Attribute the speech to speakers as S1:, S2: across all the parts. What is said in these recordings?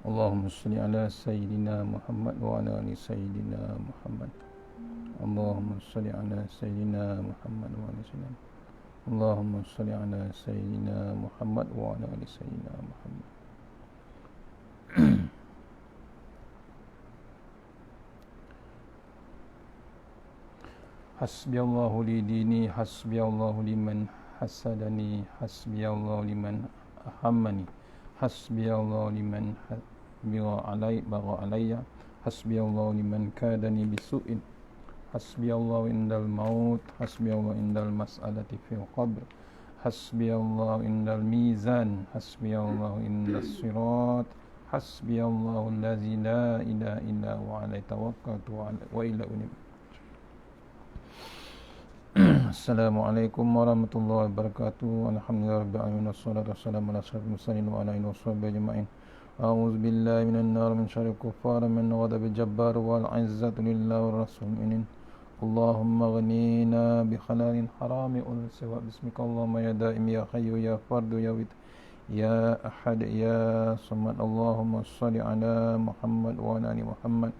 S1: Allahumma salli ala Sayyidina Muhammad wa ala ali Sayyidina Muhammad. Allahumma salli ala Sayyidina Muhammad wa ala Sayyidina. Allahumma salli ala Sayyidina Muhammad wa ala ali Sayyidina Muhammad. Hasbiyallahu li dini, hasbiyallahu liman hasadani, hasbiyallahu liman ahammani, hasbiyallahu liman bagha alayya, hasbiyallahu liman kadani bisu'in, hasbiyallahu indal maut, hasbiyallahu indal mas'alati fil qabr, hasbiyallahu indal mizan, hasbiyallahu indas sirat, hasbiyallahu allazi la ilaha illa huwa alayhi tawakkaltu wa ila unib. Assalamualaikum warahmatullahi wabarakatuh. Alhamdulillahirabbil alamin wassalatu wassalamu ala asyrafil mursalin wa ala alihi washabbihi ajma'in. A'udzu billahi minan nar min syarril kuffar min ghadabil jabbar wal 'izzatu lillahi war rasul mu'minin. Allahumma ghnina bi halalin harami ul sawa bismika Allahumma ya daim ya hayyu ya fardu ya wit ya ahad ya samad. Allahumma shalli ala Muhammad wa ala ali Muhammad.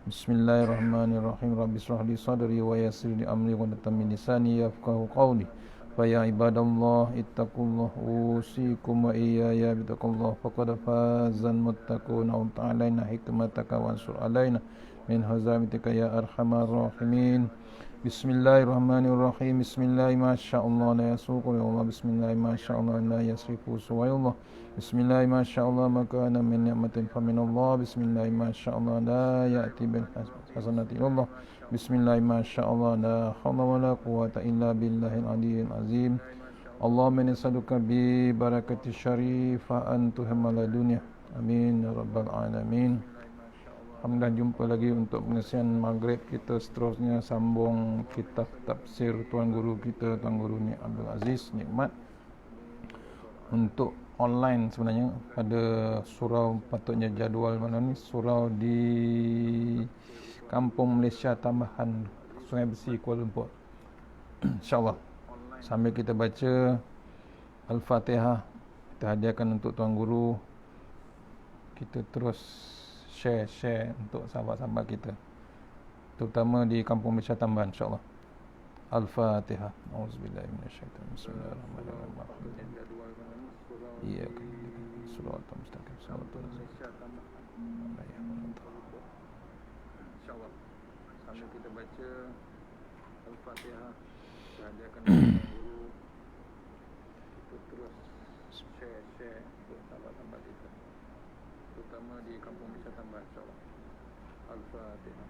S1: Bismillahirrahmanirrahim. Rabbi shrah li sadri wa yassir li amri wa min lisani yafqahu qawli. Fa ya ibadallah ittaqullah usikum wa iyaya bittaqullah faqad fazal muttaqun wa ta'alaina hikmataka wa ansur alaina min hazamitika ya arhamar rahimin. Bismillahirrahmanirrahim. Bismillah ma sya'allah la yasuqu ya Allah. Bismillah ma sya'allah la yasrifu suwayallah. Bismillah ma sya'allah maka ana min ni'matin fa min Allah. Bismillah ma sya'allah la ya'ti bil hasanati Allah. Bismillah ma sya'allah la haula wa la quwwata illa billahil aliyyil azim. Allahumma nas'aluka bi barakati syarifa an tuhmal dunya. Amin ya rabbal alamin. Alhamdulillah, jumpa lagi untuk pengisian maghrib kita. Seterusnya sambung kitab tafsir Tuan Guru kita, Tuan Guru ni Abdul Aziz Nikmat, untuk online sebenarnya. Ada surau, patutnya jadual mana ni, surau di Kampung Malaysia Tambahan, Sungai Besi, Kuala Lumpur. InsyaAllah sambil kita baca Al-Fatihah, kita hadiahkan untuk Tuan Guru. Kita terus share untuk sahabat-sahabat kita, terutama di Kampung Malaysia Tambahan, insyaAllah. Al-Fatihah. Auzubillahi minasyaitanir rajim. Bismillahirrahmanirrahim. Iya, surah Al-Mustaqim, surah Al-Mustaqim. InsyaAllah sambil kita baca Al-Fatihah, kita hadiahkan untuk guru. Kita terus share untuk sahabat-sahabat kita, terutama di Kampung Malaysia Tambahan, insyaAllah. Al-Fatihah.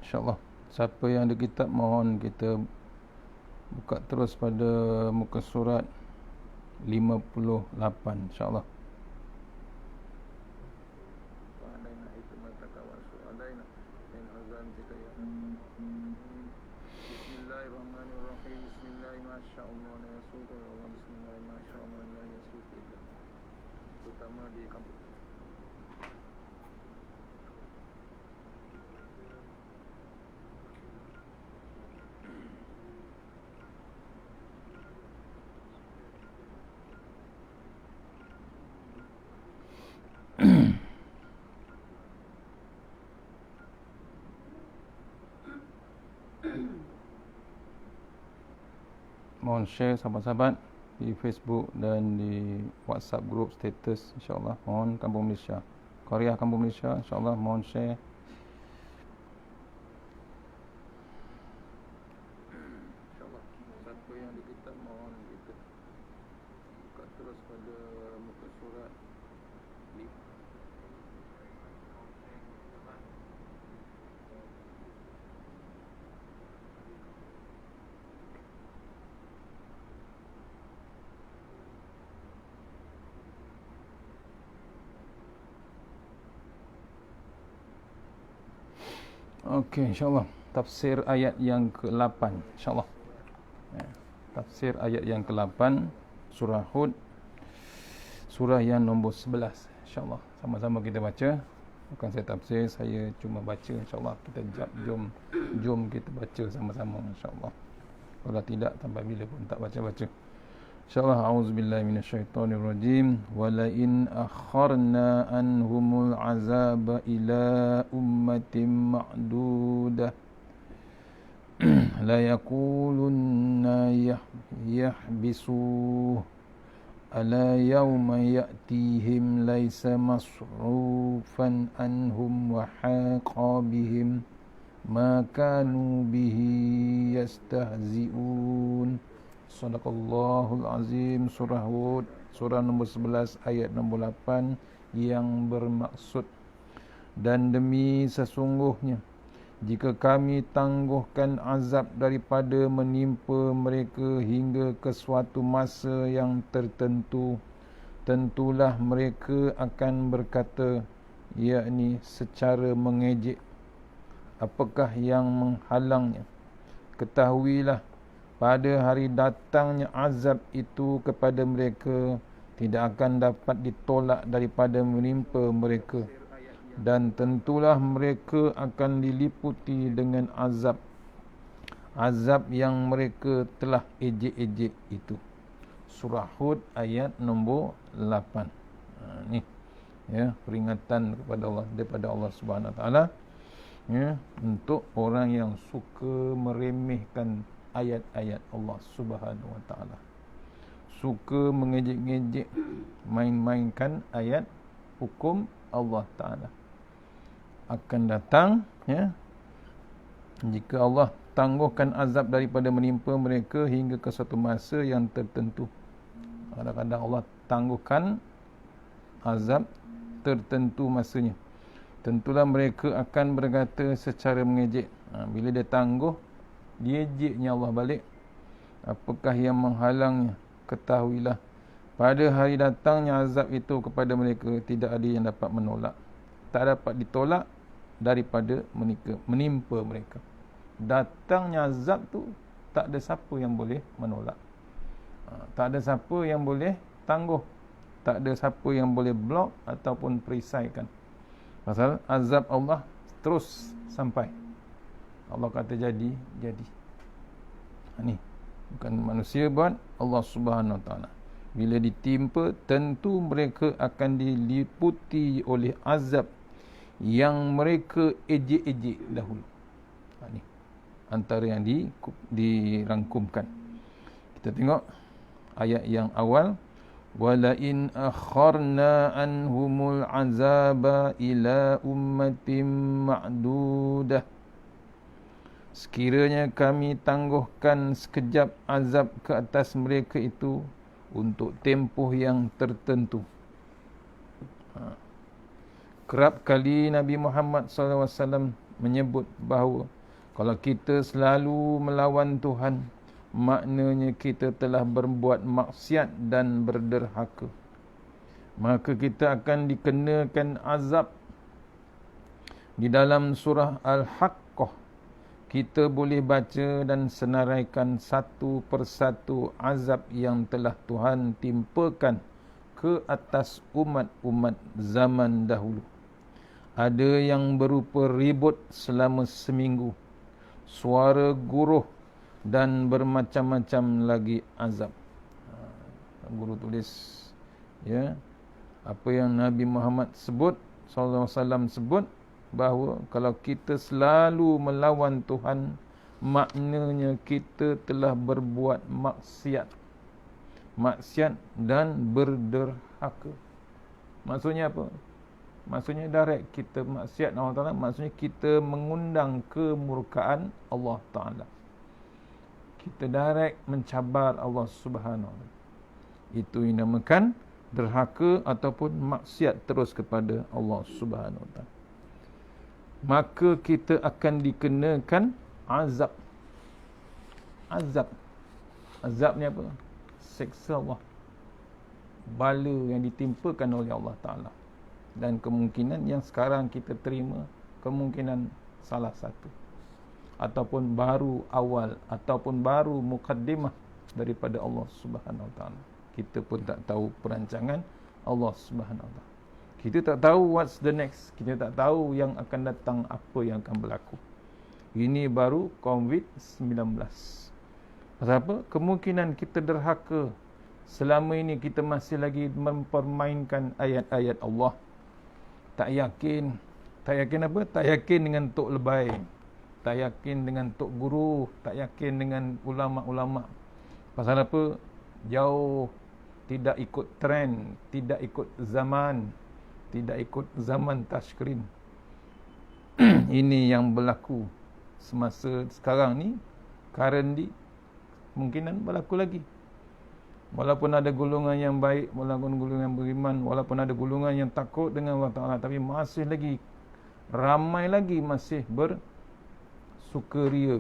S1: InsyaAllah, siapa yang ada kitab, mohon kita buka terus pada muka surat 58, insyaAllah. Bismillahirrahmanirrahim. Terutama di kampung. Mohon share sahabat-sahabat di Facebook dan di WhatsApp group status, insyaAllah. Mohon Kampung Malaysia, Korea Kampung Malaysia, insyaAllah mohon share. InsyaAllah siapa yang ada kitab, mohon kita buka terus pada muka surat Okey, insyaAllah tafsir ayat yang ke-8, insyaAllah. Tafsir ayat yang ke-8 Surah Hud, surah yang nombor 11. InsyaAllah sama-sama kita baca. Bukan saya tafsir, saya cuma baca. InsyaAllah kita jom kita baca sama-sama, insyaAllah. Kalau tidak, sampai bila pun tak baca-baca. InsyaAllah. A'udzubillahi minasyaitonirrajim. Walain akharna anhumul azaba ila ummatin ma'dudah la yakulunna yahbisuh ala yawma ya'tihim laysa masrufan anhum wa haqa bihim ma kanu bihi yastahzi'un. Sadaqallahul azim. Surah Hud, surah nombor 11 ayat nombor 8, yang bermaksud, dan demi sesungguhnya jika kami tangguhkan azab daripada menimpa mereka hingga ke suatu masa yang tertentu, tentulah mereka akan berkata, yakni secara mengejek, apakah yang menghalangnya? Ketahuilah, pada hari datangnya azab itu kepada mereka tidak akan dapat ditolak daripada menimpa mereka, dan tentulah mereka akan diliputi dengan azab yang mereka telah ejek-ejek itu. Surah Hud ayat nombor 8. Ni ya, peringatan kepada Allah, daripada Allah Subhanahu Wa Taala, ya, untuk orang yang suka meremehkan ayat-ayat Allah Subhanahu Wa Taala, suka mengejek-ngejek, main-mainkan ayat hukum Allah Taala. Akan datang, ya, jika Allah tangguhkan azab daripada menimpa mereka hingga ke satu masa yang tertentu. Kadang-kadang Allah tangguhkan azab tertentu masanya, tentulah mereka akan berkata secara mengejek. Bila dia tangguh, diejeknya Allah balik. Apakah yang menghalangnya? Ketahuilah, pada hari datangnya azab itu kepada mereka tidak ada yang dapat menolak, tak dapat ditolak daripada menimpa mereka. Datangnya azab tu tak ada siapa yang boleh menolak, tak ada siapa yang boleh tangguh, tak ada siapa yang boleh blok ataupun perisaikan. Pasal azab Allah terus sampai. Allah kata jadi. Ni bukan manusia buat, Allah Subhanahu Wa Taala. Bila ditimpa, tentu mereka akan diliputi oleh azab yang mereka ejek-ejek dahulu. Ni antara yang dirangkumkan. Kita tengok ayat yang awal. Walain akharna anhumul azaba ila ummatin ma'dudah. Sekiranya kami tangguhkan sekejap azab ke atas mereka itu untuk tempoh yang tertentu. Kerap kali Nabi Muhammad SAW menyebut bahawa kalau kita selalu melawan Tuhan, maknanya kita telah berbuat maksiat dan berderhaka. Maka kita akan dikenakan azab. Di dalam surah Al-Haqqah, kita boleh baca dan senaraikan satu persatu azab yang telah Tuhan timpakan ke atas umat-umat zaman dahulu. Ada yang berupa ribut selama seminggu, suara guruh, dan bermacam-macam lagi azab. Guru tulis, ya, apa yang Nabi Muhammad sebut, sallallahu alaihi wasallam sebut, bahawa kalau kita selalu melawan Tuhan, maknanya kita telah berbuat maksiat dan berderhaka. Maksudnya apa? Maksudnya direct kita maksiat Allah Ta'ala, maksudnya kita mengundang kemurkaan Allah Ta'ala. Kita direct mencabar Allah Subhanahu Wa Ta'ala. Itu yang dinamakan derhaka ataupun maksiat terus kepada Allah Subhanahu Wa Ta'ala. Maka kita akan dikenakan azab. Azab ni apa? Seksa Allah, bala yang ditimpakan oleh Allah Ta'ala. Dan kemungkinan yang sekarang kita terima, kemungkinan salah satu, ataupun baru awal, ataupun baru mukaddimah daripada Allah Subhanahu Wa Ta'ala. kita pun tak tahu perancangan Allah Subhanahu Wa Taala. Kita tak tahu what's the next. Kita tak tahu yang akan datang, apa yang akan berlaku. Ini baru COVID-19. Pasal apa? Kemungkinan kita derhaka. Selama ini kita masih lagi mempermainkan ayat-ayat Allah. Tak yakin. Tak yakin apa? Tak yakin dengan Tok Lebay. Tak yakin dengan Tok Guru. Tak yakin dengan ulama'-ulama'. Pasal apa? Jauh. Tidak ikut trend. Tidak ikut zaman. Tidak ikut zaman touchscreen. Ini yang berlaku semasa sekarang ni. Currently kemungkinan berlaku lagi. Walaupun ada golongan yang baik, walaupun golongan yang beriman, walaupun ada golongan yang takut dengan Allah Ta'ala, tapi masih lagi, ramai lagi masih bersukaria.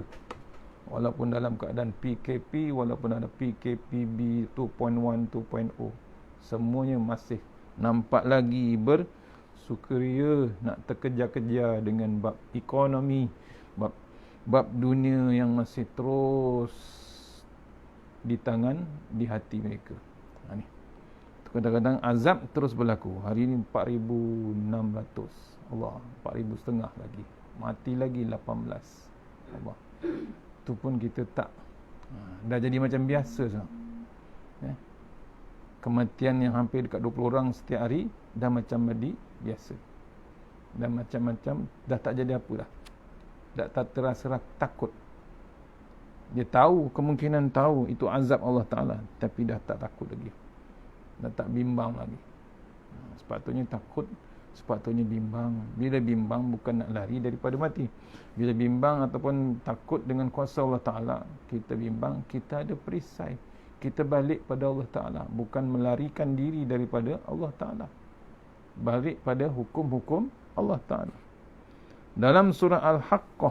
S1: Walaupun dalam keadaan PKP, walaupun ada PKPB 2.1, 2.0, semuanya masih nampak lagi bersukaria, nak terkejar-kejar dengan bab ekonomi, bab dunia yang masih terus di tangan, di hati mereka. Ni. Kadang-kadang azab terus berlaku. Hari ini 4,600. Allah, 4,500 lagi. Mati lagi 18. Allah. Itu pun kita tak. Dah jadi macam biasa sekarang. Kematian yang hampir dekat 20 orang setiap hari dah macam jadi biasa. Dah macam-macam, dah tak jadi apa dah. Dah tak terasa takut. Dia tahu, kemungkinan tahu itu azab Allah Ta'ala, tapi dah tak takut lagi. Dah tak bimbang lagi. Sepatutnya takut, sepatutnya bimbang. Bila bimbang bukan nak lari daripada mati. Bila bimbang ataupun takut dengan kuasa Allah Ta'ala, kita bimbang, kita ada perisai. Kita balik pada Allah Ta'ala. Bukan melarikan diri daripada Allah Ta'ala. Balik pada hukum-hukum Allah Ta'ala. Dalam surah Al-Haqqah,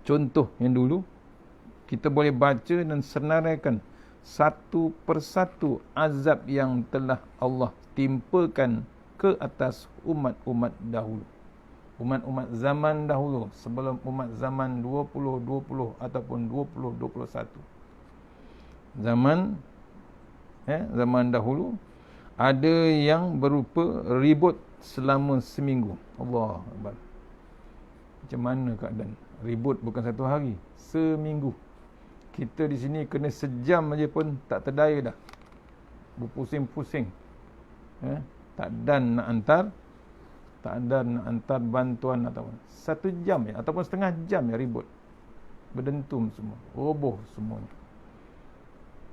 S1: contoh yang dulu, kita boleh baca dan senaraikan satu persatu azab yang telah Allah timpakan ke atas umat-umat dahulu. Umat-umat zaman dahulu, sebelum umat zaman 2020 ataupun 2021. Zaman dahulu ada yang berupa ribut selama seminggu. Allah Akbar. Macam mana keadaan? Ribut bukan satu hari, seminggu. Kita di sini kena sejam aja pun tak terdaya dah. Berpusing-pusing. Tak dan nak hantar bantuan ataupun 1 jam ya, ataupun setengah jam ya ribut. Berdentum semua, roboh semuanya.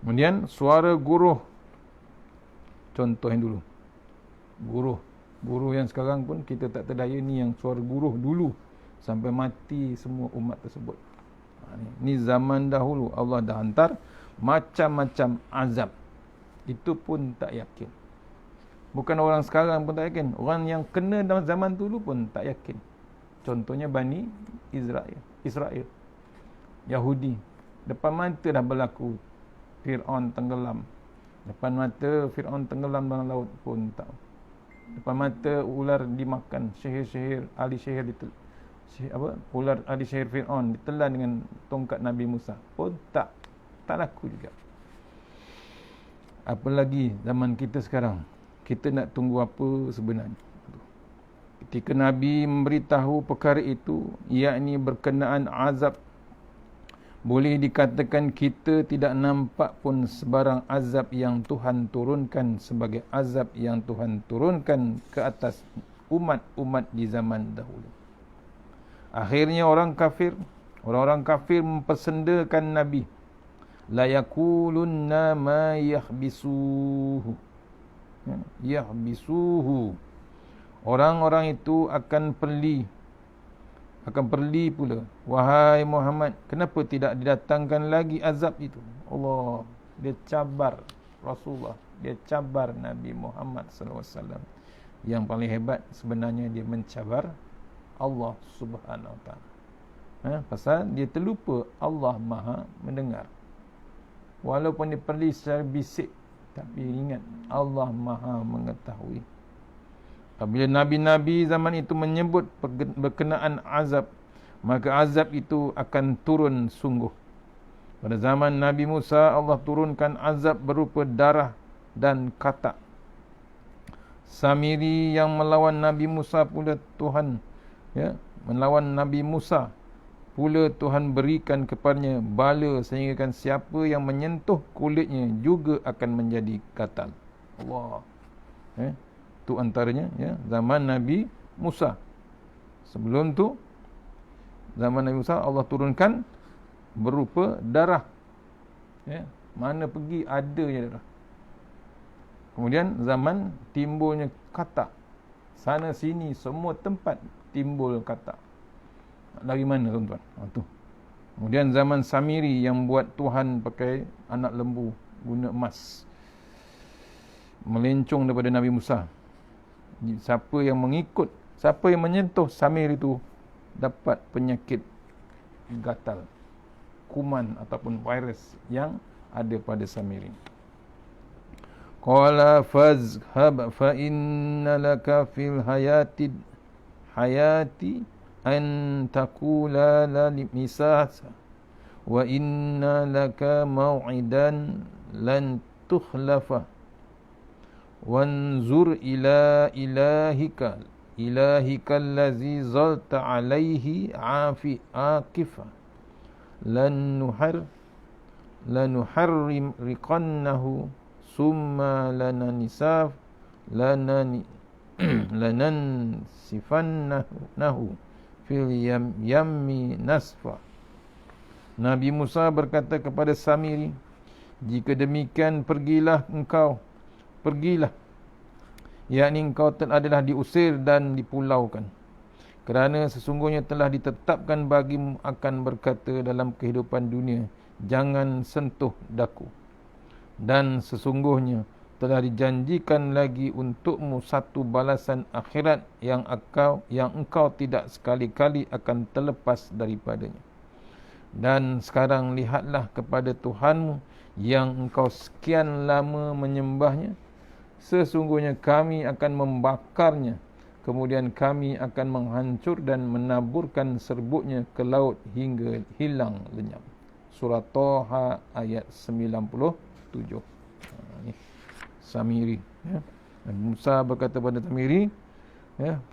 S1: Kemudian suara guruh. Contoh yang dulu. Guruh yang sekarang pun kita tak terdaya, ni yang suara guruh dulu sampai mati semua umat tersebut. Ni zaman dahulu Allah dah hantar macam-macam azab. Itu pun tak yakin. Bukan orang sekarang pun tak yakin, orang yang kena dalam zaman dulu pun tak yakin. Contohnya Bani Israel, Yahudi. Depan mata dah berlaku Fir'aun tenggelam. Depan mata Fir'aun tenggelam dalam laut pun tak. Depan mata ular dimakan, ahli sihir ular ahli sihir Fir'aun ditelan dengan tongkat Nabi Musa pun tak laku juga. Apalagi zaman kita sekarang, kita nak tunggu apa sebenarnya? Ketika Nabi memberitahu perkara itu, yakni berkenaan azab, boleh dikatakan kita tidak nampak pun sebarang azab yang Tuhan turunkan sebagai azab yang Tuhan turunkan ke atas umat-umat di zaman dahulu. Akhirnya orang-orang kafir mempersendakan Nabi. La yakulunna ma yahbisuhu. Orang-orang itu akan perli pula. Wahai Muhammad, kenapa tidak didatangkan lagi azab itu? Allah, dia cabar Rasulullah, dia cabar Nabi Muhammad SAW. Yang paling hebat sebenarnya dia mencabar Allah Subhanahu Wa Taala. Pasal dia terlupa Allah Maha mendengar. Walaupun dia perli secara bisik, tapi ingat Allah Maha mengetahui. Apabila Nabi-Nabi zaman itu menyebut berkenaan azab, maka azab itu akan turun sungguh. Pada zaman Nabi Musa, Allah turunkan azab berupa darah dan katak. Samiri yang melawan Nabi Musa pula Tuhan, melawan Nabi Musa pula Tuhan berikan kepadanya bala sehingga siapa yang menyentuh kulitnya juga akan menjadi gatal. Allah. Itu antaranya zaman Nabi Musa. Sebelum tu zaman Nabi Musa Allah turunkan berupa darah. Mana pergi ada je darah. Kemudian zaman timbulnya katak. Sana sini semua tempat timbul katak. Dari mana tuan-tuan? Tu. Kemudian zaman Samiri yang buat Tuhan pakai anak lembu guna emas. Melencong daripada Nabi Musa. Siapa yang mengikut, siapa yang menyentuh Samiri itu dapat penyakit gatal, kuman ataupun virus yang ada pada Samiri. Qala fazhab fa inna laka fil hayati an taqula la misasa wa inna laka maw'idan lan tukhlafa wanzur ila ilahika allazi zalta alaihi aqifa lanuharrim riqannahu summa lanansifannahu fil yammi nasfa. Nabi Musa berkata kepada Samiri, jika demikian pergilah, yakni engkau adalah diusir dan dipulaukan, kerana sesungguhnya telah ditetapkan bagimu akan berkata dalam kehidupan dunia, jangan sentuh daku, dan sesungguhnya telah dijanjikan lagi untukmu satu balasan akhirat yang engkau tidak sekali-kali akan terlepas daripadanya. Dan sekarang lihatlah kepada Tuhanmu yang engkau sekian lama menyembahnya. Sesungguhnya kami akan membakarnya, kemudian kami akan menghancur dan menaburkan serbuknya ke laut hingga hilang lenyap. Surah Taha ayat 97. Ini Samiri. Musa berkata kepada Samiri,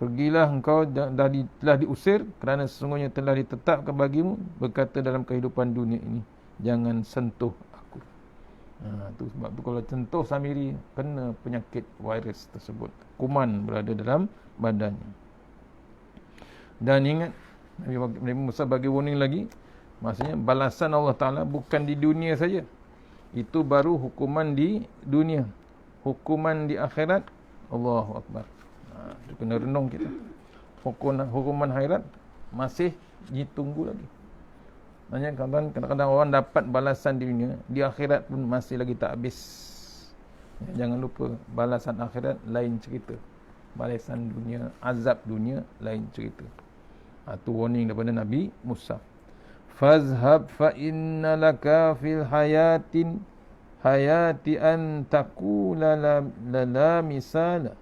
S1: pergilah, engkau telah diusir kerana sesungguhnya telah ditetapkan bagimu berkata dalam kehidupan dunia ini, jangan sentuh aku. Tu sebab tu kalau sentuh Samiri kena penyakit virus tersebut, kuman berada dalam badannya. Dan ingat, Nabi Musa bagi warning lagi, maksudnya balasan Allah Ta'ala bukan di dunia saja. Itu baru hukuman di dunia. Hukuman di akhirat, Allahu Akbar. Itu kena renung kita. Hukuman akhirat masih ditunggu lagi. Maksudnya kadang-kadang orang dapat balasan di dunia, di akhirat pun masih lagi tak habis. Jangan lupa, balasan akhirat lain cerita. Balasan dunia, azab dunia lain cerita. Itu warning daripada Nabi Musa. Fazhab fa inna laka fil hayati an taqula la misasa.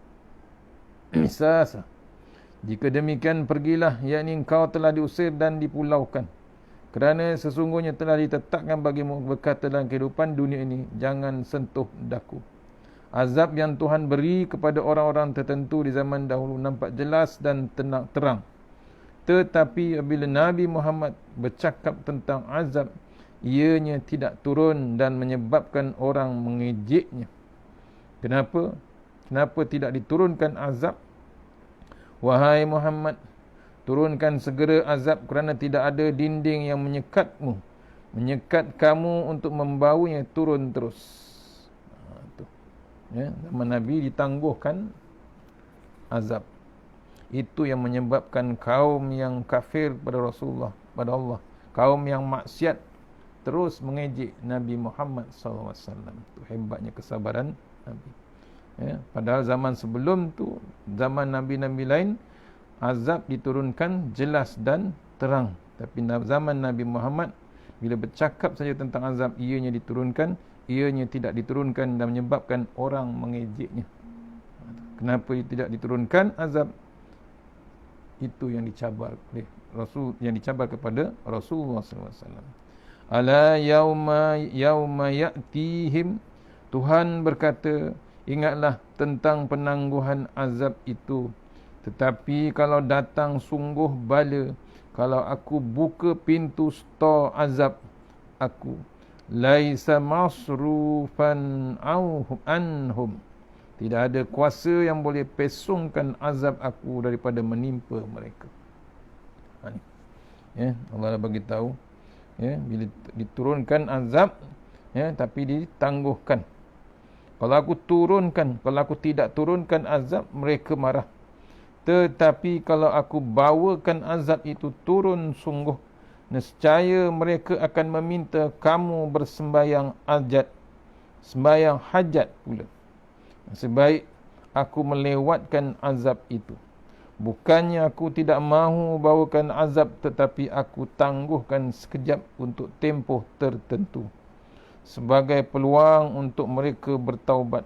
S1: Jika demikian pergilah, yakni engkau telah diusir dan dipulaukan, kerana sesungguhnya telah ditetapkan bagimu berkata dalam kehidupan dunia ini, jangan sentuh daku. Azab yang Tuhan beri kepada orang-orang tertentu di zaman dahulu nampak jelas dan terang. Tetapi apabila Nabi Muhammad bercakap tentang azab, ianya tidak turun dan menyebabkan orang mengejeknya. Kenapa? Kenapa tidak diturunkan azab? Wahai Muhammad, turunkan segera azab kerana tidak ada dinding yang menyekat kamu untuk membawanya turun terus. Zaman Nabi ditangguhkan azab. Itu yang menyebabkan kaum yang kafir pada Rasulullah, pada Allah, kaum yang maksiat terus mengejek Nabi Muhammad SAW. Itu hebatnya kesabaran Nabi. Padahal zaman sebelum tu, zaman Nabi-Nabi lain, azab diturunkan jelas dan terang. Tapi zaman Nabi Muhammad, bila bercakap saja tentang azab, ianya diturunkan, ianya tidak diturunkan dan menyebabkan orang mengejeknya. Kenapa tidak diturunkan azab? Itu yang dicabar oleh Rasul, yang dicabar kepada Rasulullah SAW. Ala yauma ya'tihim. Tuhan berkata, ingatlah tentang penangguhan azab itu. Tetapi kalau datang sungguh bala, kalau aku buka pintu stor azab aku, laisa masrufan anhum. Tidak ada kuasa yang boleh pesongkan azab aku daripada menimpa mereka. Ni. Ya, Allah dah bagi tahu. Ya, bila diturunkan azab, ya, tapi ditangguhkan. Kalau aku turunkan, kalau aku tidak turunkan azab, mereka marah. Tetapi kalau aku bawakan azab itu turun sungguh, nescaya mereka akan meminta kamu bersembayang sembayang hajat pula. Sebaik aku melewatkan azab itu. Bukannya aku tidak mahu bawakan azab, tetapi aku tangguhkan sekejap untuk tempoh tertentu, sebagai peluang untuk mereka bertaubat.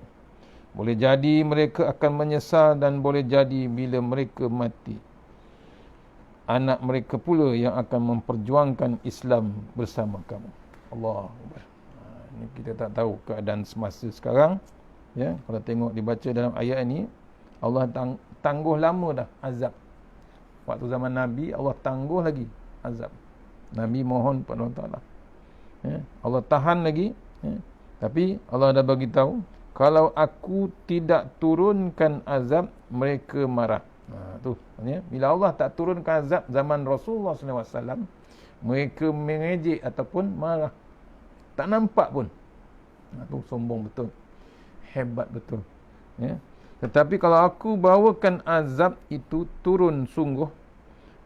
S1: Boleh jadi mereka akan menyesal, dan boleh jadi bila mereka mati, anak mereka pula yang akan memperjuangkan Islam bersama kamu. Allah Akbar. Ini kita tak tahu keadaan semasa sekarang. Ya, kalau tengok dibaca dalam ayat ini, Allah tangguh lama dah azab. Waktu zaman Nabi, Allah tangguh lagi azab. Nabi mohon kepada Allah Ta'ala. Ya, Allah tahan lagi, ya. Tapi Allah dah bagi tahu, kalau aku tidak turunkan azab, mereka marah. Tu, ya. Bila Allah tak turunkan azab zaman Rasulullah SAW, mereka mengejek ataupun marah. Tak nampak pun. Tu sombong betul. Hebat betul. Ya. Tetapi kalau aku bawakan azab itu turun sungguh,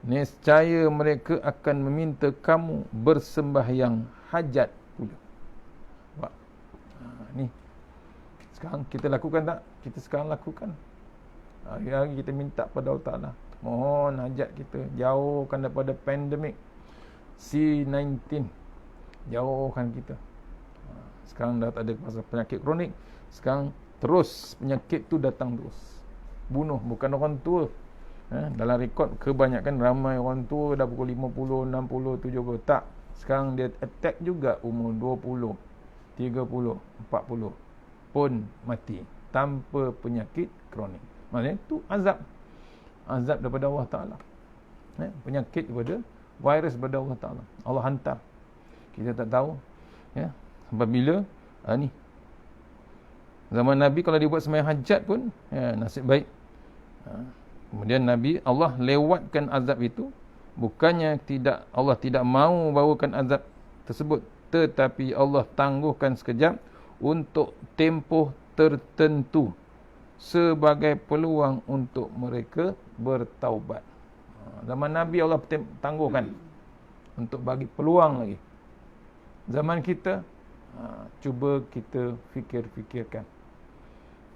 S1: nescaya mereka akan meminta kamu bersembahyang hajat pula. Ni sekarang kita lakukan tak? Kita sekarang lakukan. Hari-hari kita minta pada Allah Ta'ala, mohon hajat kita, jauhkan daripada pandemik C-19, jauhkan kita. Sekarang dah tak ada pasal penyakit kronik. Sekarang terus penyakit tu datang terus, bunuh, bukan orang tua. Dalam rekod kebanyakan ramai orang tua dah pukul 50, 60, 70. Tak, sekarang dia attack juga umur 20, 30, 40 pun mati tanpa penyakit kronik. Maksudnya tu azab daripada Allah Ta'ala. Penyakit daripada virus daripada Allah Ta'ala, Allah hantar. Kita tak tahu, ya, sampai bila. Ni zaman Nabi kalau dia buat sembahyang hajat pun, ya, nasib baik. Kemudian Nabi, Allah lewatkan azab itu. Bukannya Allah tidak mahu bawakan azab tersebut, tetapi Allah tangguhkan sekejap untuk tempoh tertentu, sebagai peluang untuk mereka bertaubat. Zaman Nabi Allah tangguhkan untuk bagi peluang lagi. Zaman kita, cuba kita fikir-fikirkan.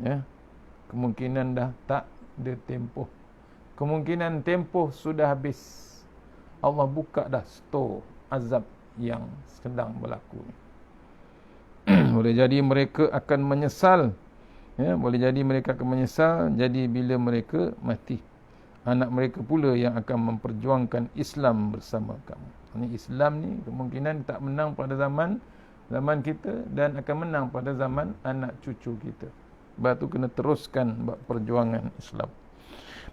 S1: Ya, kemungkinan dah tak ada tempoh. Kemungkinan tempoh sudah habis. Allah buka dah stor azab yang sedang berlaku. Boleh jadi mereka akan menyesal. Ya, boleh jadi mereka akan menyesal. Jadi bila mereka mati, anak mereka pula yang akan memperjuangkan Islam bersama kamu. Ini Islam ni kemungkinan tak menang pada zaman kita, dan akan menang pada zaman anak cucu kita. Sebab tu kena teruskan perjuangan Islam.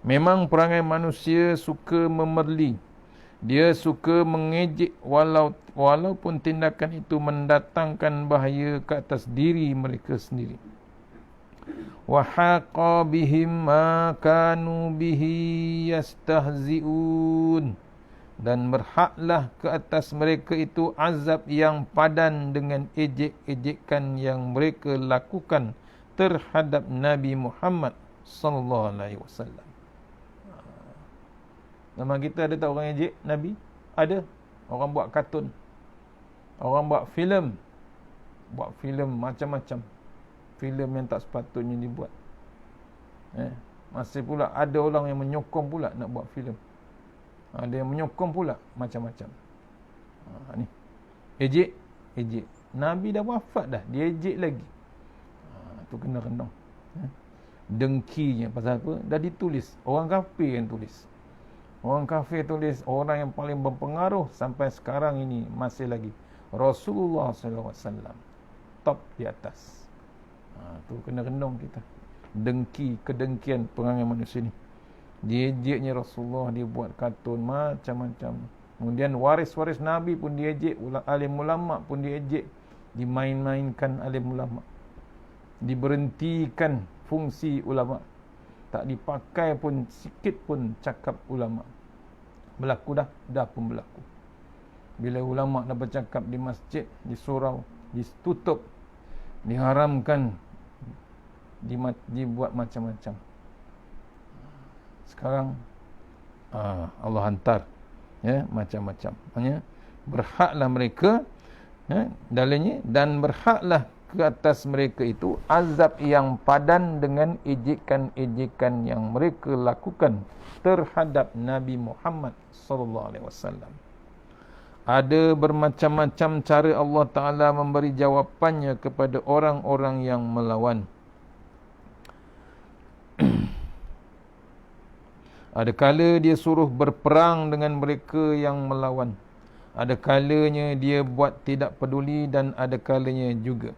S1: Memang perangai manusia suka memerli. Dia suka mengejek walaupun tindakan itu mendatangkan bahaya ke atas diri mereka sendiri. Wa haqa bihim ma kanu bihi yastahzi'un. Dan berhaklah ke atas mereka itu azab yang padan dengan ejek-ejekan yang mereka lakukan terhadap Nabi Muhammad sallallahu alaihi wasallam. Nama kita ada tak orang ejek Nabi? Ada. Orang buat kartun, orang buat filem, macam-macam filem yang tak sepatutnya dibuat. Masih pula ada orang yang menyokong pula nak buat filem. Ada yang menyokong pula macam-macam. Ni ejek. Nabi dah wafat dah, dia ejek lagi. Tu kena renung. Dengkinya pasal apa? Dah ditulis. Orang kafir yang tulis. Orang kafir tulis, orang yang paling berpengaruh sampai sekarang ini masih lagi. Rasulullah sallallahu alaihi wasallam top di atas. Tu kena renung kita. Dengki, kedengkian perangai manusia ni. Diejeknya Rasulullah, dia buat kartun macam-macam. Kemudian waris-waris Nabi pun diejek, alim ulama pun diejek, dimain-mainkan alim ulama. Diberhentikan fungsi ulama. Tak dipakai pun sikit pun cakap ulama. Berlaku dah pun berlaku. Bila ulama dah bercakap di masjid, di surau, ditutup, diharamkan, dibuat macam-macam. Sekarang Allah hantar macam-macam. Maknanya berhaklah mereka dalilnya, dan berhaklah ke atas mereka itu azab yang padan dengan ejekan-ejekan yang mereka lakukan terhadap Nabi Muhammad sallallahu alaihi wasallam. Ada bermacam-macam cara Allah Ta'ala memberi jawapannya kepada orang-orang yang melawan. Ada kala dia suruh berperang dengan mereka yang melawan. Ada kalanya dia buat tidak peduli, dan ada kalanya juga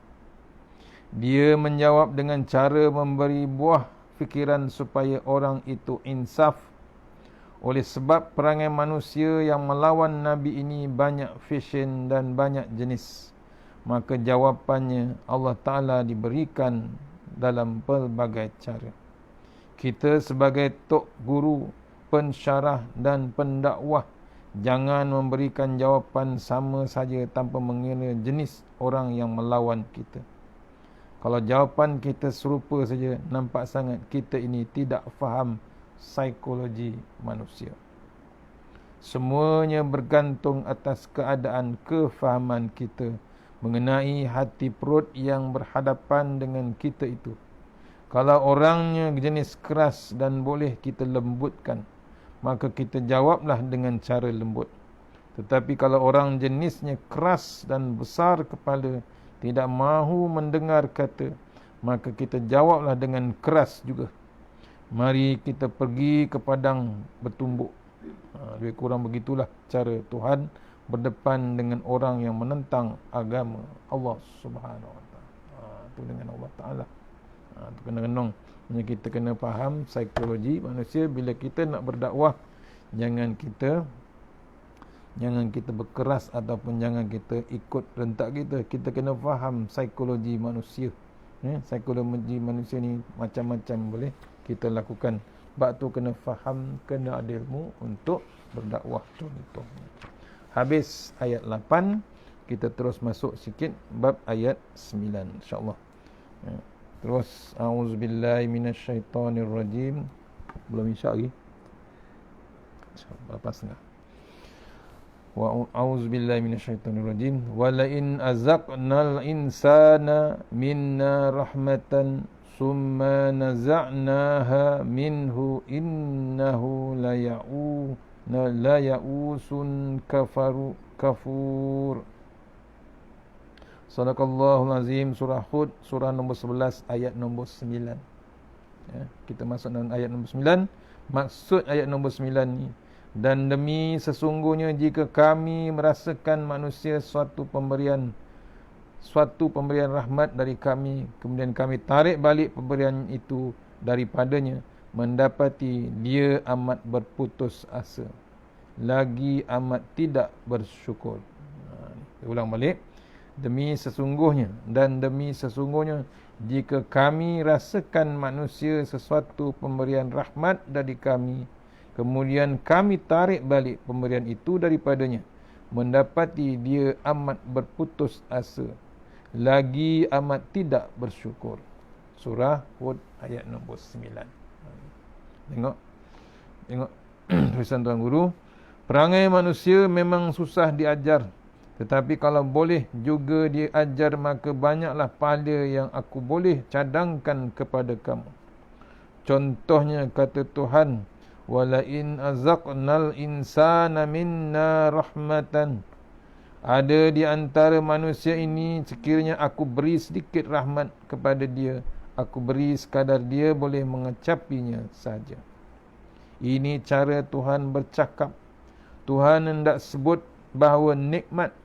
S1: dia menjawab dengan cara memberi buah fikiran supaya orang itu insaf. Oleh sebab perangai manusia yang melawan Nabi ini banyak fashion dan banyak jenis, maka jawapannya Allah Ta'ala diberikan dalam pelbagai cara. Kita sebagai tok guru, pensyarah dan pendakwah, jangan memberikan jawapan sama saja tanpa mengira jenis orang yang melawan kita. Kalau jawapan kita serupa saja, nampak sangat kita ini tidak faham psikologi manusia. Semuanya bergantung atas keadaan kefahaman kita mengenai hati perut yang berhadapan dengan kita itu. Kalau orangnya jenis keras dan boleh kita lembutkan, maka kita jawablah dengan cara lembut. Tetapi kalau orang jenisnya keras dan besar kepala, tidak mahu mendengar kata, maka kita jawablah dengan keras juga. Mari kita pergi ke padang bertumbuk. Lebih kurang begitulah cara Tuhan berdepan dengan orang yang menentang agama Allah Subhanahu Wa Taala. Itu dengan Allah Taala. Itu kena renung. Kita kena faham psikologi manusia. Bila kita nak berdakwah, jangan kita berkeras ataupun jangan kita ikut rentak kita. Kita kena faham psikologi manusia. Psikologi manusia ni macam-macam boleh kita lakukan. Sebab tu kena faham, kena ada ilmu untuk berdakwah. Contohnya. Habis ayat 8, kita terus masuk sikit bab ayat 9 insya-Allah. Terus auzubillahi minasyaitonirrajim. Belum insya lagi. Berapa setengah? Wa auzubillahi minasyaitonirrajim. Wa la in azaqnal insana minna rahmatan summa naza'naha minhu innahu la ya'usun kafur. Sadaqallahul azim. Surah Hud, surah nombor 11 ayat nombor 9. Kita masuk dalam ayat nombor 9. Maksud ayat nombor 9 ni, dan demi sesungguhnya jika kami merasakan manusia suatu pemberian rahmat dari kami, kemudian kami tarik balik pemberian itu daripadanya, mendapati dia amat berputus asa, lagi amat tidak bersyukur. Ulang balik. Demi sesungguhnya, dan demi sesungguhnya jika kami rasakan manusia sesuatu pemberian rahmat dari kami, kemudian kami tarik balik pemberian itu daripadanya, mendapati dia amat berputus asa, lagi amat tidak bersyukur. Surah Hud ayat nombor 9. Tengok tulisan Tuan Guru. Perangai manusia memang susah diajar, tetapi kalau boleh juga diajar, maka banyaklah pahala yang aku boleh cadangkan kepada kamu. Contohnya kata Tuhan, wala in azaqnal insana minna rahmatan. Ada di antara manusia ini, sekiranya aku beri sedikit rahmat kepada dia, aku beri sekadar dia boleh mengecapinya saja. Ini cara Tuhan bercakap. Tuhan hendak sebut bahawa nikmat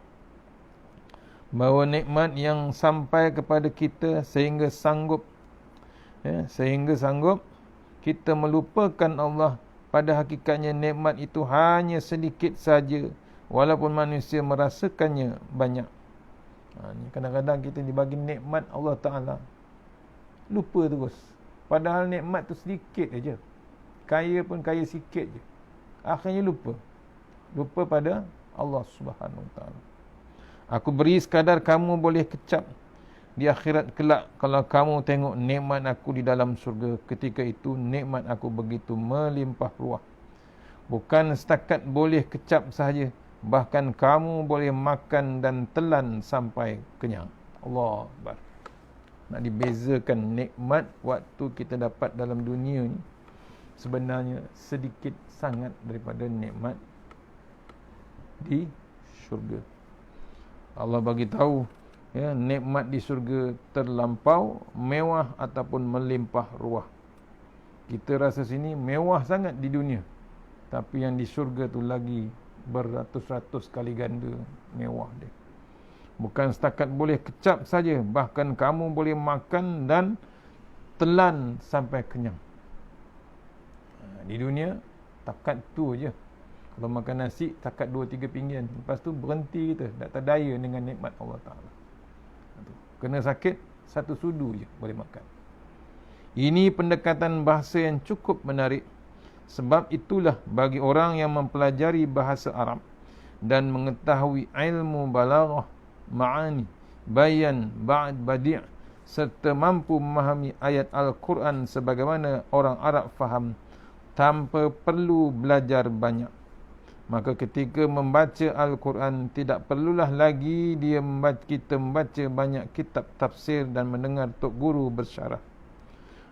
S1: bahawa nikmat yang sampai kepada kita sehingga sanggup kita melupakan Allah. Pada hakikatnya nikmat itu hanya sedikit saja, walaupun manusia merasakannya banyak. Ni kadang-kadang kita dibagi nikmat Allah Ta'ala, lupa terus. Padahal nikmat tu sedikit aja. Kaya pun kaya sikit je. Akhirnya lupa pada Allah Subhanahu Wa Ta'ala. Aku beri sekadar kamu boleh kecap di akhirat kelak kalau kamu tengok nikmat aku di dalam surga. Ketika itu nikmat aku begitu melimpah ruah. Bukan setakat boleh kecap sahaja, bahkan kamu boleh makan dan telan sampai kenyang. Allah Akbar. Nak dibezakan nikmat waktu kita dapat dalam dunia ni sebenarnya sedikit sangat daripada nikmat di syurga. Allah bagi tahu nikmat di syurga terlampau mewah ataupun melimpah ruah. Kita rasa sini mewah sangat di dunia, tapi yang di syurga tu lagi beratus-ratus kali ganda mewah dia. Bukan setakat boleh kecap saja, bahkan kamu boleh makan dan telan sampai kenyang. Di dunia takat tu je. Kalau makan nasi takat 2-3 pinggan, lepas tu berhenti kita, tak terdaya dengan nikmat Allah Ta'ala. Kena sakit, satu sudu je boleh makan. Ini pendekatan bahasa yang cukup menarik. Sebab itulah bagi orang yang mempelajari bahasa Arab dan mengetahui ilmu balaghah, ma'ani, bayan, ba'd, badi' serta mampu memahami ayat Al-Quran sebagaimana orang Arab faham tanpa perlu belajar banyak, maka ketika membaca Al-Quran tidak perlulah lagi kita membaca banyak kitab tafsir dan mendengar tok guru bersyarah.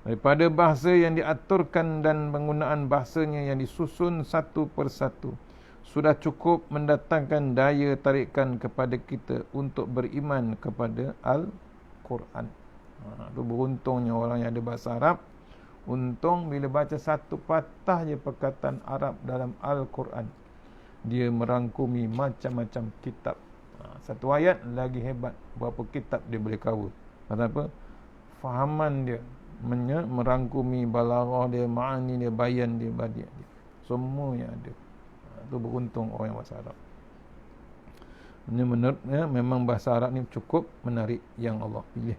S1: Daripada bahasa yang diaturkan dan penggunaan bahasanya yang disusun satu persatu sudah cukup mendatangkan daya tarikan kepada kita untuk beriman kepada Al-Quran. Itu beruntungnya orang yang ada bahasa Arab. Untung bila baca satu patah je perkataan Arab dalam Al-Quran, dia merangkumi macam-macam kitab. Satu ayat lagi hebat, berapa kitab dia boleh cover. Kenapa? Fahaman dia merangkumi balaghah dia, ma'ani dia, bayan dia, badi' dia, semuanya ada. Itu beruntung orang yang bahasa Arab. Ini menurutnya memang bahasa Arab ni cukup menarik yang Allah pilih.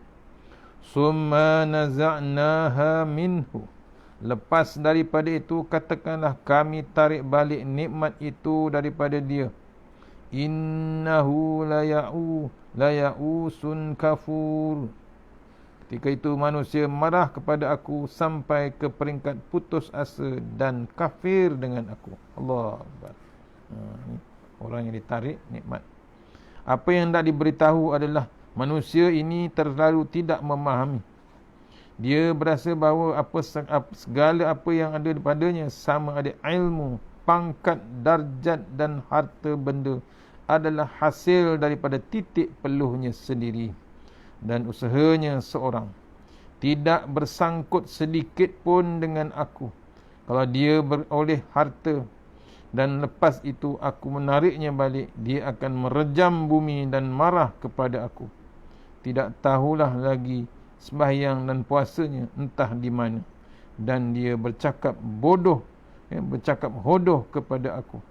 S1: Summa naza'naha minhu. Lepas daripada itu katakanlah kami tarik balik nikmat itu daripada dia. Innahu laya'usun kafur. Ketika itu manusia marah kepada aku sampai ke peringkat putus asa dan kafir dengan aku. Allah Akbar. Orang yang ditarik nikmat. Apa yang tak diberitahu adalah manusia ini terlalu tidak memahami. Dia berasa bahawa segala apa yang ada padanya, sama ada ilmu, pangkat, darjat dan harta benda, adalah hasil daripada titik peluhnya sendiri dan usahanya seorang. Tidak bersangkut sedikit pun dengan aku. Kalau dia beroleh harta dan lepas itu aku menariknya balik, dia akan merejam bumi dan marah kepada aku. Tidak tahulah lagi sembahyang dan puasanya entah di mana, dan dia bercakap bodoh, bercakap hodoh kepada aku.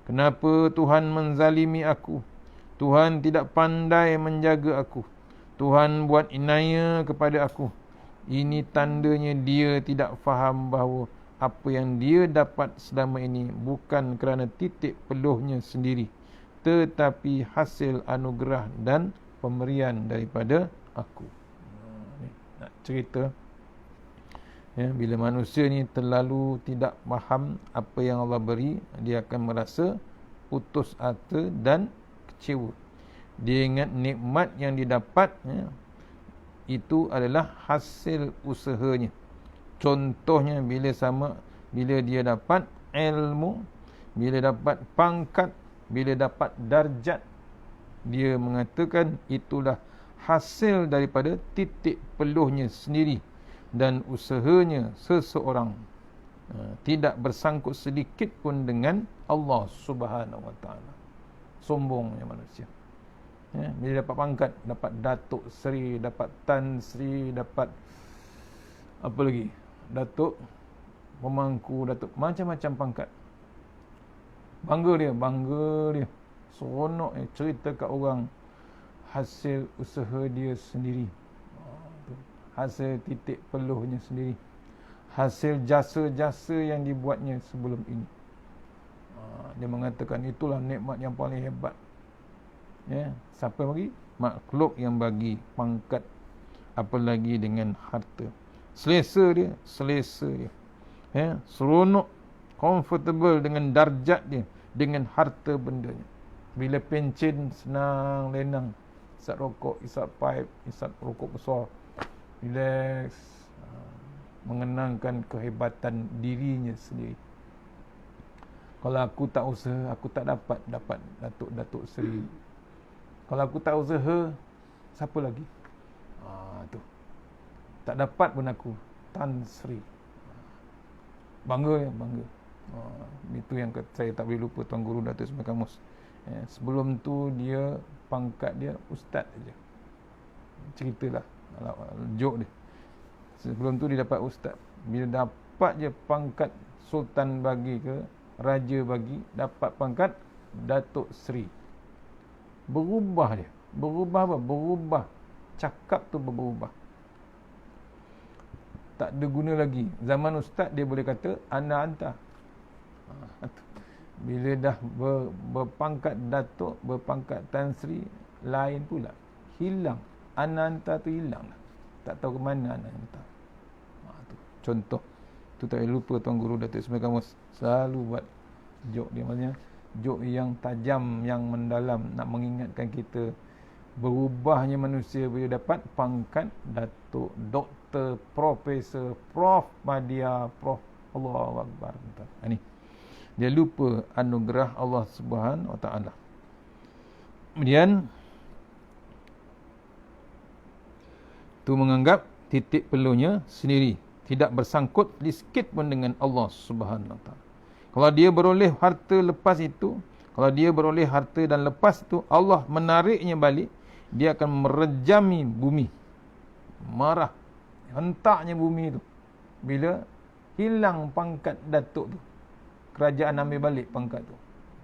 S1: Kenapa Tuhan menzalimi aku? Tuhan tidak pandai menjaga aku. Tuhan buat inaya kepada aku. Ini tandanya dia tidak faham bahawa apa yang dia dapat selama ini bukan kerana titik peluhnya sendiri, tetapi hasil anugerah dan pemberian daripada aku. Nak cerita bila manusia ni terlalu tidak faham apa yang Allah beri, dia akan merasa putus asa dan kecewa. Dia ingat nikmat yang didapat itu adalah hasil usahanya. Contohnya bila dia dapat ilmu, bila dapat pangkat, bila dapat darjat, dia mengatakan itulah hasil daripada titik peluhnya sendiri dan usahanya seseorang, tidak bersangkut sedikit pun dengan Allah Subhanahu Wa Taala. Sombongnya manusia. Bila dapat pangkat, dapat Datuk Seri, dapat Tan Sri, dapat apa lagi, Datuk Pemangku, Datuk, macam-macam pangkat. Bangga dia, seronok cerita kat orang hasil usaha dia sendiri, hasil titik peluhnya sendiri, hasil jasa-jasa yang dibuatnya sebelum ini. Dia mengatakan itulah nikmat yang paling hebat. Siapa bagi? Makhluk yang bagi pangkat, apalagi dengan harta. Selesa dia, seronok, comfortable dengan darjat dia, dengan harta bendanya. Bila pencen, senang lenang, isap rokok, isap pipe, isap rokok besar, relax, mengenangkan kehebatan dirinya sendiri. Kalau aku tak usaha, aku tak dapat Datuk Seri. Kalau aku tak usaha, siapa lagi? Tu. Tak dapat pun aku Tan Sri. Bangga. Itu yang saya tak boleh lupa Tuan Guru Datuk Ismail Kamus. Sebelum tu dia pangkat dia ustaz saja. Ceritalah joke dia. Sebelum tu dia dapat ustaz. Bila dapat je pangkat sultan bagi ke raja bagi, dapat pangkat Datuk Seri, berubah dia. Berubah cakap tu berubah. Tak ada guna lagi. Zaman ustaz dia boleh kata ana anta. Bila dah berpangkat Datuk, berpangkat Tan Sri, lain pula. Hilang. Ana anta tu hilang. Tak tahu ke mana ana anta. Tu contoh. Tu tak boleh lupa Tuan Guru Datuk Ismail Kamus selalu buat joke dia, maksudnya joke yang tajam, yang mendalam, nak mengingatkan kita berubahnya manusia bila dapat pangkat Datuk, Doktor, Profesor, Prof, Madya, Prof. Allahu Akbar. Ini dia lupa anugerah Allah Subhanahu Wa Taala. Kemudian tu menganggap titik peluhnya sendiri, tidak bersangkut sedikit pun dengan Allah Subhanahu Wa Taala. Kalau dia beroleh harta lepas itu, kalau dia beroleh harta dan lepas itu Allah menariknya balik, dia akan merejami bumi. Marah, hentaknya bumi itu bila hilang pangkat Datuk tu. Kerajaan ambil balik pangkat tu.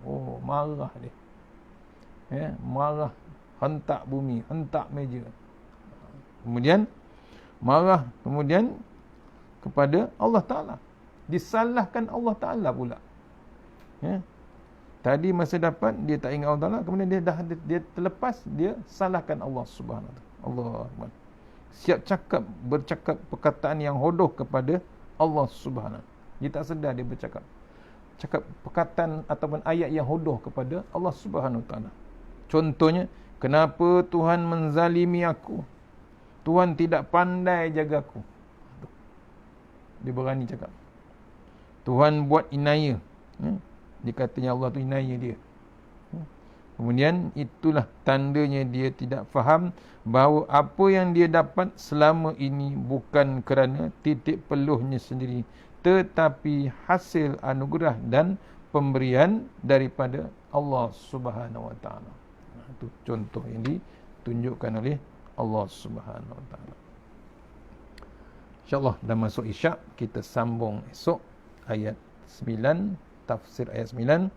S1: Oh, marah dia. Marah, hentak bumi, hentak meja. Kemudian marah kepada Allah Ta'ala. Disalahkan Allah Ta'ala pula. Tadi masa dapat dia tak ingat Allah Ta'ala, kemudian dia terlepas, dia salahkan Allah Subhanahu Wa Ta'ala. Allah Akbar. Siap bercakap perkataan yang hodoh kepada Allah Subhanahu. Dia tak sedar dia cakap perkataan ataupun ayat yang hodoh kepada Allah Subhanahu Wa Ta'ala. Contohnya, kenapa Tuhan menzalimi aku? Tuhan tidak pandai jaga aku. Dia berani cakap. Tuhan buat inaya. Dia katanya Allah tu inaya dia. Kemudian itulah tandanya dia tidak faham bahawa apa yang dia dapat selama ini bukan kerana titik peluhnya sendiri, tetapi hasil anugerah dan pemberian daripada Allah Subhanahu Wa Taala. Itu contoh yang ditunjukkan oleh Allah Subhanahu Wa Taala. InsyaAllah dah masuk Isyak, kita sambung esok ayat 9, tafsir ayat 9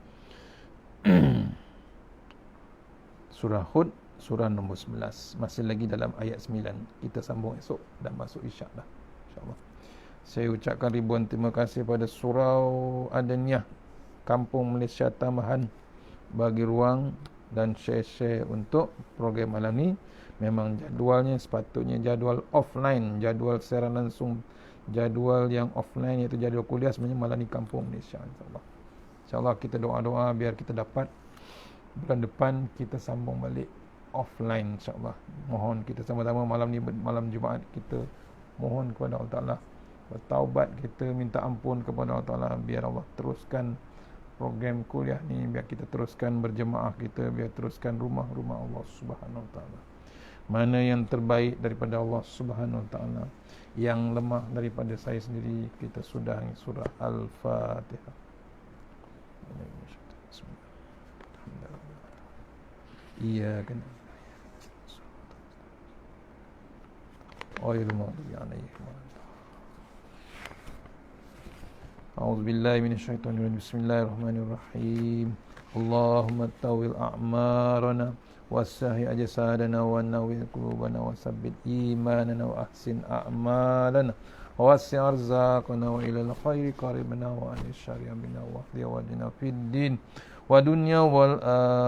S1: surah Hud, surah nombor 11. Masih lagi dalam ayat 9. Kita sambung esok, dah masuk Isyak dah, insyaAllah. Saya ucapkan ribuan terima kasih pada Surau Adaniyah Kampung Malaysia Tambahan bagi ruang dan share untuk program malam ni. Memang jadualnya sepatutnya jadual offline, jadual siaran langsung, jadual yang offline iaitu jadual kuliah, sebenarnya malam ni Kampung Malaysia, insyaAllah. InsyaAllah kita doa-doa biar kita dapat bulan depan kita sambung balik offline, insyaAllah. Mohon kita sama-sama malam ni, malam Jumaat, kita mohon kepada Allah Ta'ala, bertaubat, kita minta ampun kepada Allah Ta'ala, biar Allah teruskan program kuliah ni, biar kita teruskan berjemaah kita, biar teruskan rumah-rumah Allah Subhanahu Wa Ta'ala. Mana yang terbaik daripada Allah Subhanahu Wa Ta'ala, yang lemah daripada saya sendiri, kita sudahi. Surah Al-Fatihah. Iya kan. غير المغضوب عليهم. أعوذ بالله من الشيطان الرجيم. بسم الله الرحمن الرحيم. اللهم طول أعمارنا وسهل أجسادنا ونور قلوبنا وثبت إيماننا وأحسن أعمالنا ووسع أرزاقنا وإلى الخير قربنا وعن الشر بنا واهدنا واهدنا في الدين wadunya wal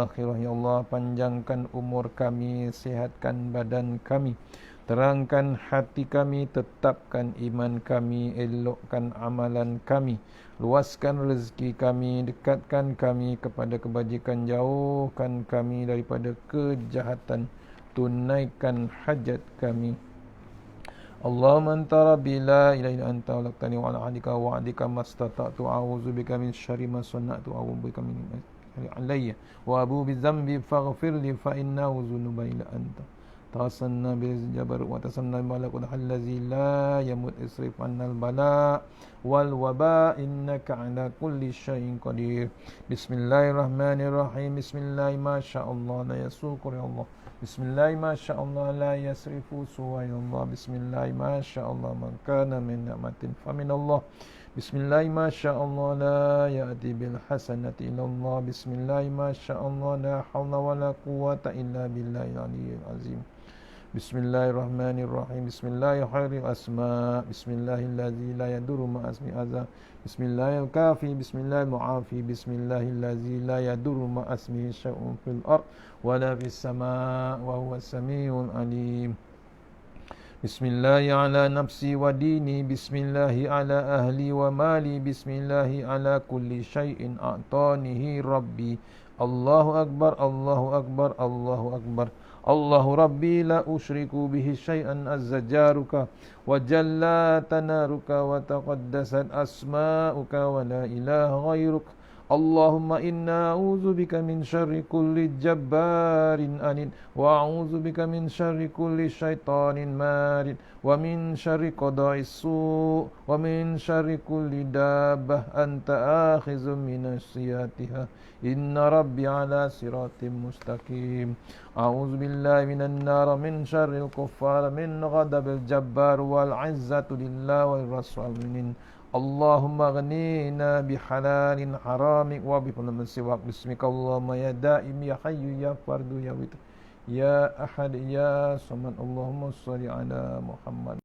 S1: akhirah. Ya Allah, panjangkan umur kami, sehatkan badan kami, terangkan hati kami, tetapkan iman kami, elokkan amalan kami, luaskan rezeki kami, dekatkan kami kepada kebajikan, jauhkan kami daripada kejahatan, tunaikan hajat kami. Allahumma anta rabbi la ilaha illa anta khalaqtani wa ala ahdika wa wa'dika mastata'tu a'udzu bika min syarri ma sana'tu wa a'udzu bika min alayya wa abu bi dhanbi faghfir li fa innahu dzunuba illa anta tasanna bil jabarut wa tasanna malakul allazi la yamut isrif annal bala wal waba innaka ala kulli syai'in qadir. Bismillahirrahmanirrahim. Bismillah ma sya'allah la yasuqu ya Allah. Bismillah ma sya'allah la yasrifu suwayallah. Bismillah ma sya'allah man kana min ni'matin faminallah. Bismillah ma sya'allah la ya'ti bil hasanati illallah. Bismillah ma sya'allah la hawla wa la quwwata illa billahil aliyyil azim. Bismillahirrahmanirrahim. Bismillahir khairil asma. Bismillahilladzi la yadurru ma asmi azza. Bismillahil kafi. Bismillahil mu'afi. Bismillahilladzi la yadurru ma asmihi syai'un fil ard wala fis sama' wa huwas samiul alim. Bismillahi ala nafsi wa dini. Bismillahi ala ahli wa mali. Bismillahi ala kulli syai'in a'tanihi rabbi. Allahu akbar, Allahu akbar, Allahu akbar. Allahu rabbi la usyriku bihi syai'an azza jaruka wa jalla tanaruka wa taqaddasat asma'uka wa la ilaha ghairuk. Allahumma inna a'udzu bika min syarri kulli jabbarin anid wa a'udzu bika min syarri kulli syaitanin marid wa min syarri qada'is su' wa min syarri kulli dabbah anta akhizum minasiyatiha inna rabbi ala siratim mustaqim. A'udzu billahi minan nar min syarril kuffar min ghadabil jabbar wal 'izzatu lillahi wal rasulin. Allahumma ghnina bihalalin haramik wa bifadlin siwak. Bismika Allahumma ya daim ya hayyu ya fardu ya witr ya ahad ya samad. Allahumma shalli ala Muhammad.